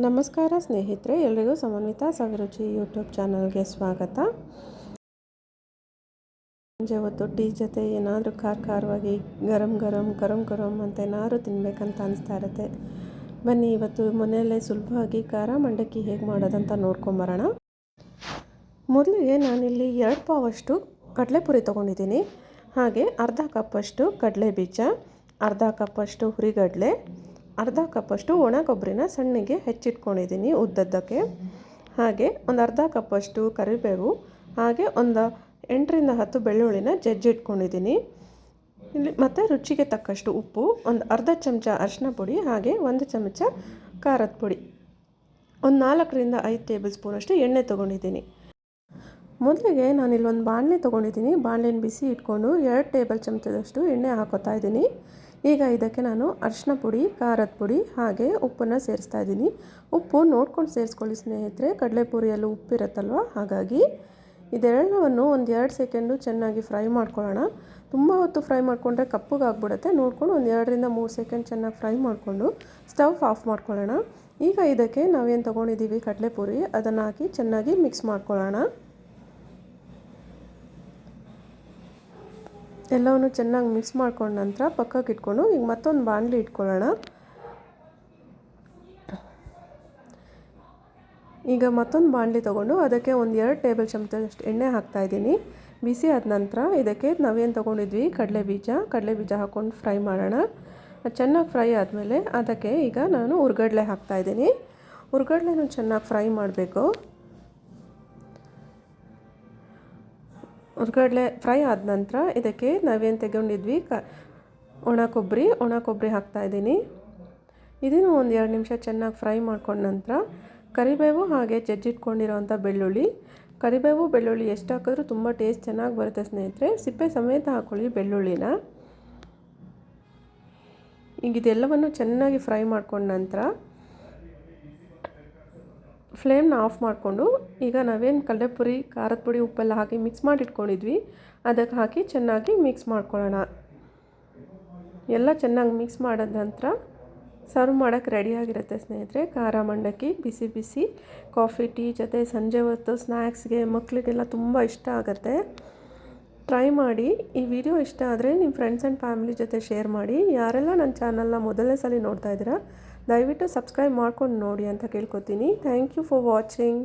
ನಮಸ್ಕಾರ ಸ್ನೇಹಿತರೆ, ಎಲ್ರಿಗೂ ಸಮನ್ವಿತ ಸವಿರುಚಿ ಯೂಟ್ಯೂಬ್ ಚಾನಲ್ಗೆ ಸ್ವಾಗತ. ಸಂಜೆ ಹೊತ್ತು ಟೀ ಜೊತೆ ಏನಾದರೂ ಖಾರವಾಗಿ ಗರಂ ಗರಂ ಅಂತ ಏನಾದರೂ ತಿನ್ನಬೇಕಂತ ಅನಿಸ್ತಾ ಇರುತ್ತೆ. ಬನ್ನಿ ಇವತ್ತು ಮನೆಯಲ್ಲೇ ಸುಲಭವಾಗಿ ಖಾರ ಮಂಡಕ್ಕಿ ಹೇಗೆ ಮಾಡೋದಂತ ನೋಡ್ಕೊಂಬರೋಣ. ಮೊದಲಿಗೆ ನಾನಿಲ್ಲಿ 2 ಪಾವಷ್ಟು ಕಡಲೆಪುರಿ ತೊಗೊಂಡಿದ್ದೀನಿ. ಹಾಗೆ ಅರ್ಧ ಕಪ್ಪಷ್ಟು ಕಡಲೆ ಬೀಜ, ಅರ್ಧ ಕಪ್ಪಷ್ಟು ಹುರಿಗಡಲೆ, ಅರ್ಧ ಕಪ್ಪಷ್ಟು ಒಣ ಕೊಬ್ಬರಿನ ಸಣ್ಣಗೆ ಹೆಚ್ಚಿಟ್ಕೊಂಡಿದ್ದೀನಿ ಉದ್ದದ್ದಕ್ಕೆ. ಹಾಗೆ ಒಂದು ಅರ್ಧ ಕಪ್ಪಷ್ಟು ಕರಿಬೇವು, ಹಾಗೆ ಒಂದು 8ರಿಂದ 10 ಬೆಳ್ಳುಳ್ಳಿನ ಜಜ್ಜಿಟ್ಕೊಂಡಿದ್ದೀನಿ. ಇಲ್ಲಿ ಮತ್ತು ರುಚಿಗೆ ತಕ್ಕಷ್ಟು ಉಪ್ಪು, ಒಂದು ಅರ್ಧ ಚಮಚ ಅರಿಶಿನ ಪುಡಿ, ಹಾಗೆ 1 ಚಮಚ ಖಾರದ ಪುಡಿ, ಒಂದು 4ರಿಂದ 5 ಟೇಬಲ್ ಸ್ಪೂನಷ್ಟು ಎಣ್ಣೆ ತೊಗೊಂಡಿದ್ದೀನಿ. ಮೊದಲಿಗೆ ನಾನಿಲ್ಲಿ ಒಂದು ಬಾಣಲೆ ತೊಗೊಂಡಿದ್ದೀನಿ. ಬಾಣಲೆನ ಬಿಸಿ ಇಟ್ಕೊಂಡು 2 ಟೇಬಲ್ ಚಮಚದಷ್ಟು ಎಣ್ಣೆ ಹಾಕೋತಾ ಇದ್ದೀನಿ. ಈಗ ಇದಕ್ಕೆ ನಾನು ಅರಿಶಿನ ಪುಡಿ, ಖಾರದ ಪುಡಿ ಹಾಗೆ ಉಪ್ಪನ್ನು ಸೇರಿಸ್ತಾ ಇದ್ದೀನಿ. ಉಪ್ಪು ನೋಡ್ಕೊಂಡು ಸೇರಿಸ್ಕೊಳ್ಳಿ ಸ್ನೇಹಿತರೆ, ಕಡಲೆಪುರಿಯಲ್ಲೂ ಉಪ್ಪಿರುತ್ತಲ್ವ, ಹಾಗಾಗಿ ಇದೆಲ್ಲವನ್ನು ಒಂದು 2 ಸೆಕೆಂಡು ಚೆನ್ನಾಗಿ ಫ್ರೈ ಮಾಡ್ಕೊಳ್ಳೋಣ. ತುಂಬ ಹೊತ್ತು ಫ್ರೈ ಮಾಡಿಕೊಂಡ್ರೆ ಕಪ್ಪಗಾಗ್ಬಿಡುತ್ತೆ. ನೋಡ್ಕೊಂಡು ಒಂದು 2ರಿಂದ 3 ಸೆಕೆಂಡ್ ಚೆನ್ನಾಗಿ ಫ್ರೈ ಮಾಡಿಕೊಂಡು ಸ್ಟವ್ ಆಫ್ ಮಾಡ್ಕೊಳ್ಳೋಣ. ಈಗ ಇದಕ್ಕೆ ನಾವೇನು ತೊಗೊಂಡಿದ್ದೀವಿ ಕಡಲೆಪುರಿ, ಅದನ್ನು ಹಾಕಿ ಚೆನ್ನಾಗಿ ಮಿಕ್ಸ್ ಮಾಡ್ಕೊಳ್ಳೋಣ. ಎಲ್ಲವನ್ನು ಚೆನ್ನಾಗಿ ಮಿಕ್ಸ್ ಮಾಡ್ಕೊಂಡ ನಂತರ ಪಕ್ಕಕ್ಕೆ ಇಟ್ಕೊಂಡು ಈಗ ಮತ್ತೊಂದು ಬಾಣಲಿ ಇಟ್ಕೊಳ್ಳೋಣ. ಈಗ ಮತ್ತೊಂದು ಬಾಣಲಿ ತೊಗೊಂಡು ಅದಕ್ಕೆ ಒಂದು 2 ಟೇಬಲ್ ಚಮಚದಷ್ಟು ಎಣ್ಣೆ ಹಾಕ್ತಾಯಿದ್ದೀನಿ. ಬಿಸಿ ಆದ ನಂತರ ಇದಕ್ಕೆ ನಾವೇನು ತೊಗೊಂಡಿದ್ವಿ ಕಡಲೆ ಬೀಜ ಹಾಕ್ಕೊಂಡು ಫ್ರೈ ಮಾಡೋಣ. ಚೆನ್ನಾಗಿ ಫ್ರೈ ಆದಮೇಲೆ ಅದಕ್ಕೆ ಈಗ ನಾನು ಹುರ್ಗಡ್ಲೆ ಹಾಕ್ತಾಯಿದ್ದೀನಿ. ಹುರ್ಗಡ್ಲೆನೂ ಚೆನ್ನಾಗಿ ಫ್ರೈ ಮಾಡಬೇಕು. ಹುರ್ಗಡ್ಲೆ ಫ್ರೈ ಆದ ನಂತರ ಇದಕ್ಕೆ ನಾವೇನು ತೆಗೊಂಡಿದ್ವಿ ಒಣ ಕೊಬ್ಬರಿ ಹಾಕ್ತಾಯಿದ್ದೀನಿ. ಇದನ್ನು ಒಂದು 2 ನಿಮಿಷ ಚೆನ್ನಾಗಿ ಫ್ರೈ ಮಾಡ್ಕೊಂಡ ನಂತರ ಕರಿಬೇವು ಹಾಗೆ ಜಜ್ಜಿಟ್ಕೊಂಡಿರೋವಂಥ ಬೆಳ್ಳುಳ್ಳಿ. ಕರಿಬೇವು ಬೆಳ್ಳುಳ್ಳಿ ಎಷ್ಟು ಹಾಕಿದ್ರೂ ತುಂಬ ಟೇಸ್ಟ್ ಚೆನ್ನಾಗಿ ಬರುತ್ತೆ ಸ್ನೇಹಿತರೆ. ಸಿಪ್ಪೆ ಸಮೇತ ಹಾಕ್ಕೊಳ್ಳಿ ಬೆಳ್ಳುಳ್ಳಿನ. ಈಗ ಇದೆಲ್ಲವನ್ನು ಚೆನ್ನಾಗಿ ಫ್ರೈ ಮಾಡ್ಕೊಂಡ ನಂತರ ಫ್ಲೇಮ್ನ ಆಫ್ ಮಾಡಿಕೊಂಡು ಈಗ ನಾವೇನು ಕಡಲೆಪುರಿ, ಖಾರದ ಪುಡಿ, ಉಪ್ಪೆಲ್ಲ ಹಾಕಿ ಮಿಕ್ಸ್ ಮಾಡಿ ಇಟ್ಕೊಂಡಿದ್ವಿ ಅದಕ್ಕೆ ಹಾಕಿ ಚೆನ್ನಾಗಿ ಮಿಕ್ಸ್ ಮಾಡ್ಕೊಳ್ಳೋಣ. ಎಲ್ಲ ಚೆನ್ನಾಗಿ ಮಿಕ್ಸ್ ಮಾಡಿದ ನಂತರ ಸರ್ವ್ ಮಾಡೋಕ್ಕೆ ರೆಡಿಯಾಗಿರುತ್ತೆ ಸ್ನೇಹಿತರೆ. ಖಾರ ಮಂಡಕ್ಕಿ ಬಿಸಿ ಬಿಸಿ ಕಾಫಿ, ಟೀ ಜೊತೆ ಸಂಜೆ ಹೊತ್ತು ಸ್ನ್ಯಾಕ್ಸ್ಗೆ ಮಕ್ಕಳಿಗೆಲ್ಲ ತುಂಬ ಇಷ್ಟ ಆಗುತ್ತೆ. ಟ್ರೈ ಮಾಡಿ. ಈ ವಿಡಿಯೋ ಇಷ್ಟ ಆದರೆ ನಿಮ್ಮ ಫ್ರೆಂಡ್ಸ್ ಆ್ಯಂಡ್ ಫ್ಯಾಮಿಲಿ ಜೊತೆ ಶೇರ್ ಮಾಡಿ. ಯಾರೆಲ್ಲ ನನ್ನ ಚಾನಲ್ನ ಮೊದಲನೇ ಸಲ ನೋಡ್ತಾ ಇದ್ದೀರಾ ದಯವಿಟ್ಟು ಸಬ್ಸ್ಕ್ರೈಬ್ ಮಾಡ್ಕೊಂಡು ನೋಡಿ ಅಂತ ಕೇಳ್ಕೊತೀನಿ. Thank you for watching.